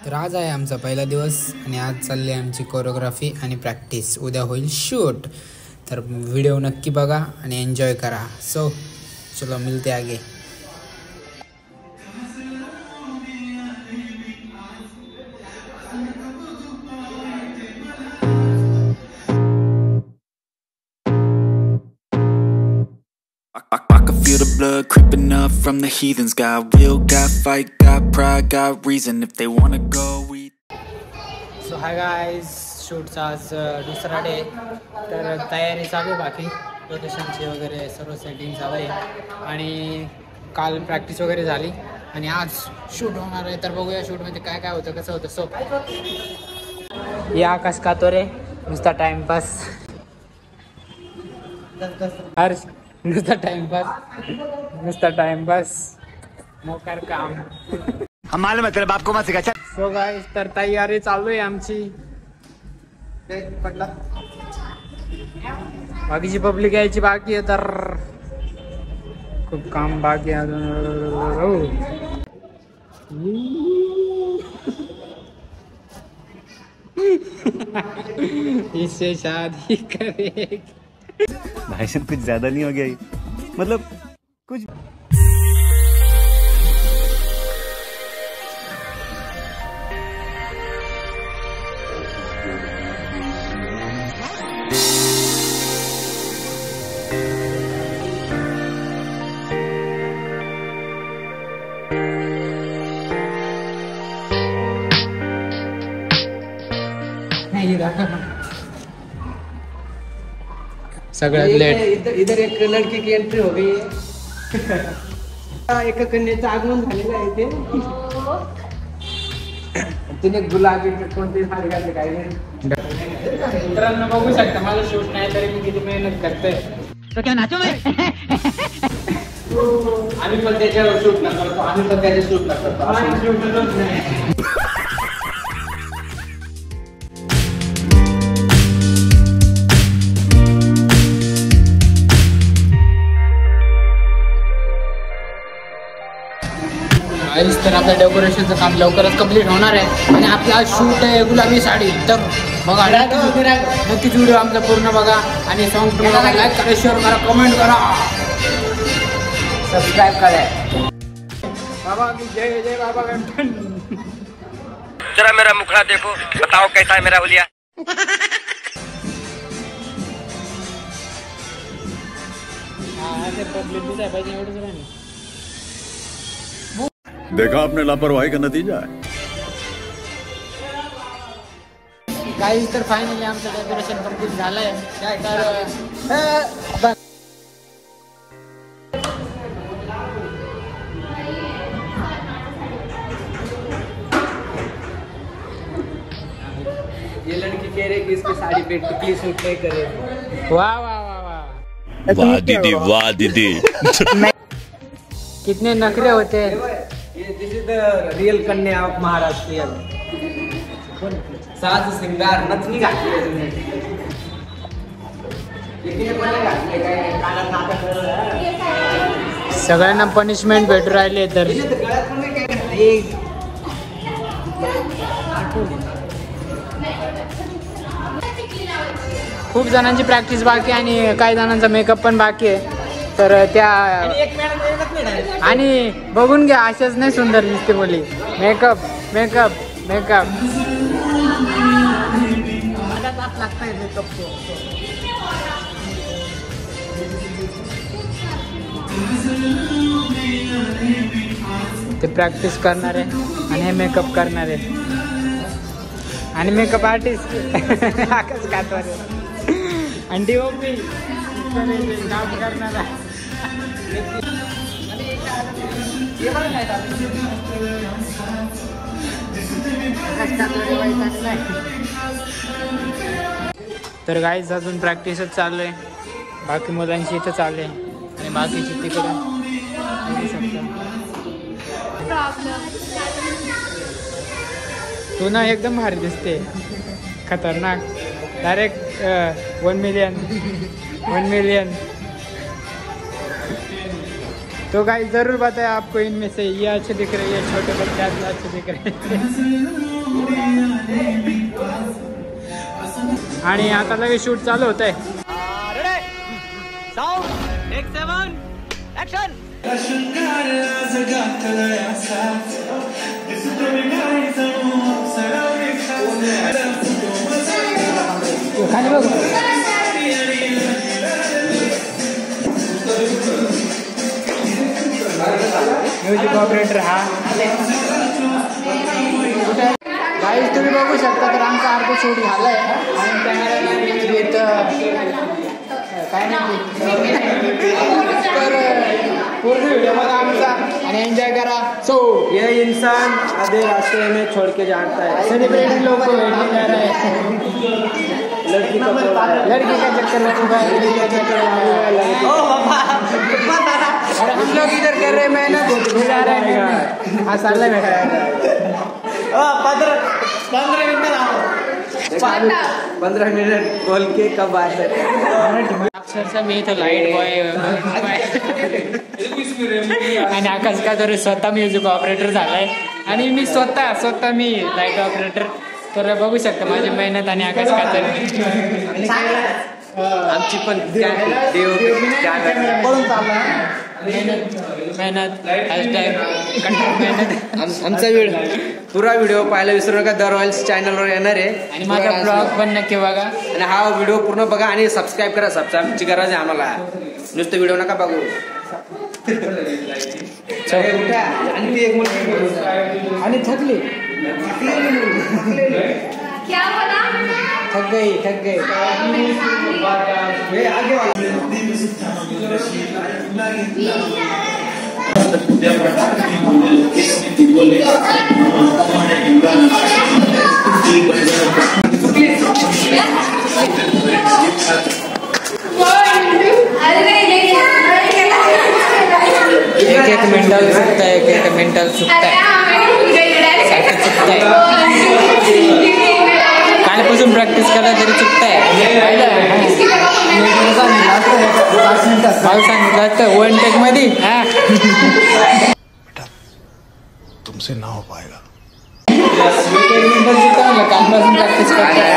तर आज आहे आमचा पहिला दिवस आणि आज चालली आमची कोरिओग्राफी आणि प्रॅक्टिस. उद्या होईल शूट. तर व्हिडिओ नक्की बघा आणि एन्जॉय करा. सो चलो मिलते आगे. I can feel the blood creeping up from the heathens. Got will, got fight, got pride, got reason. If they wanna go, we. So hi guys, शूटचा आज दुसरा डे. तर तयारी चालू आहे, बाकी लोकेशनची वगैरे सर्व सेटिंग चालू आहे आणि काल प्रॅक्टिस वगैरे झाली आणि आज शूट होणार आहे. तर बघूया शूटमध्ये काय काय होतं, कसं होतं. सो या आकाश कातोरे नुसता टाइमपास, हर्ष नुसता टाइमपास मोकार काम. हमारे मतलब आपको मत सिखा. सो गाइस, तर तयारी चालू आहे आमची. बाकीची पब्लिक यायची बाकी आहे, तर खूप काम बाकी आहे अजून. इससे शादी करेगी. भाई साहब कुछ ज्यादा नहीं हो गया ये? मतलब कुछ सगळ्यात लेट. इधर एक लड़की की एंट्री हो गई है. एका कन्याचं आगमन झालेलं आहे इथे. तिने गुलाबी कोणती साडी घातली काय नाही. मित्रांनो बघू शकता, माझं शूट नाही तरी मी किती मेहनत करते. तो क्या नाचो मैं. आम्ही पण त्याच्यावर शूट न करतो, आम्ही पण त्याच्या शूट न करतो. तर आपलं डेकोरेशनचं काम लवकरच कंप्लीट होणार आहे आणि आपला शूट आहे गुलाबी साडी. तर बघा, नक्कीच व्हिडिओ आमचा पूर्ण बघा आणि सॉन्ग पूर्ण बघा. लाईक करा, शेअर करा, कमेंट करा, सबस्क्राईब करा. बाबा की जय जय बाबा गणपन. जरा मेरा मुखड़ा देखो, बताओ कैसा है मेरा हुलिया. पब्लिक पाहिजे एवढंच राहिले. देखा आपने लापरवाही का नतीजा है. गाईज, तर फायनली आमचं डेकोरेशन कंप्लीट झालंय. ये लड़की कह रही कि इसकी साड़ी पे टिकली सूट नहीं करे. वाह वाह वाह वाह. वाह दीदी, वाह दीदी. कितने नखरे होते हैं. दिस इज द रियल कन्या ऑफ महाराष्ट्र. साज सिंगार नथनी घातली आहे तुम्ही. सगळ्यांना पनिशमेंट भेटू राहिले. तर खूप जणांची प्रॅक्टिस बाकी आणि काही जणांचा मेकअप पण बाकी आहे. तर त्या आणि बघून घ्या, अशाच नाही सुंदर दिसते मुली. मेकअप मेकअप मेकअप ते प्रॅक्टिस करणार आहे आणि हे मेकअप करणार आहे आणि मेकअप आर्टिस्ट आकाश कातवारे आणि DOP काम करणार आहे. तर गाईज अजून प्रॅक्टिसच चालू आहे. बाकी मुलांची इथं चालू आहे आणि बाकीची तिकडे. तू ना एकदम भारी दिसते, खतरनाक. Direct 1 million. तो गाइस जरूर बताएं आपको इनमें से ये अच्छे दिख रहे हैं, ये छोटे बच्चे अच्छे दिख रहे हैं. आणि आता लगेच शूट चालू होत आहे. म्युझिक ऑपरेटर हा गाईज तुम्ही बघू शकता. तर आमचा अर्ध शूट झालाय आणि काय नाही तर पूर्ण व्हिडिओ बघा आमचा आणि एन्जॉय करा. सो ये इंसान आधे रास्ते में छोड़ के जाता है. सेलिब्रिटी लोग को वेटिंग कर रहे हैं. लड़की का लड़की का चक्कर में और हम लोग इधर कर रहे मेहनत जा रहे हैं. हाँ साला बैठा है 15 मिनट बोल के कब आए. अक्षरशः मी इथं लाईट बॉय आणि आकाश का तर स्वतः म्युझिक ऑपरेटर झालाय आणि मी स्वतः मी लाईट ऑपरेटर. तर बघू शकता माझी मेहनत आणि आकाश का तर आमची पण पळून चालला मेहनत हॅशटॅग मेहनत. आमचा पुरा व्हिडिओ पाहायला विसरू नका. द रॉयल्स चॅनलवर येणार आहे आणि माझा ब्लॉग पण नक्की बघा आणि हा व्हिडिओ पूर्ण बघा आणि सबस्क्राईब करा. सबस्क्राईबची गरज आहे आम्हाला. नुसतं व्हिडिओ नका बघू. आणि थकली थक गई एक मेंटल चुकता है कालपासून प्रॅक्टिस करा तरी चुकताय. मला सांगितलं 1 टेक मध्ये तुमसे ना हो पाएगा. कालपासून प्रॅक्टिस करताय.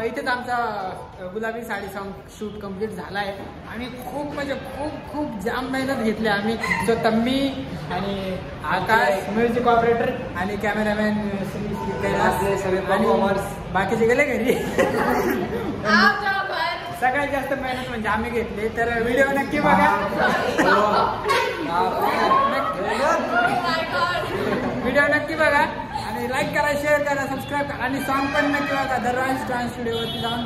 इथेच आमचा गुलाबी साडी सॉन्ग शूट कम्प्लीट झाला आहे. आम्ही खूप म्हणजे खूप जाम मेहनत घेतली आम्ही. स्वतः मी आणि आकाश म्युझिक ऑपरेटर आणि कॅमेरामॅन सगळे बाकीचे गेले घरी. सगळ्यात जास्त मेहनत म्हणजे आम्ही घेतली. तर व्हिडिओ नक्की बघा. व्हिडिओ नक्की बघा आणि लाईक करा, शेअर करा, सबस्क्राईब करा आणि सॉन्ग पण नक्की बघा. द रॉयल्स डान्स स्टुडिओवरती जाऊन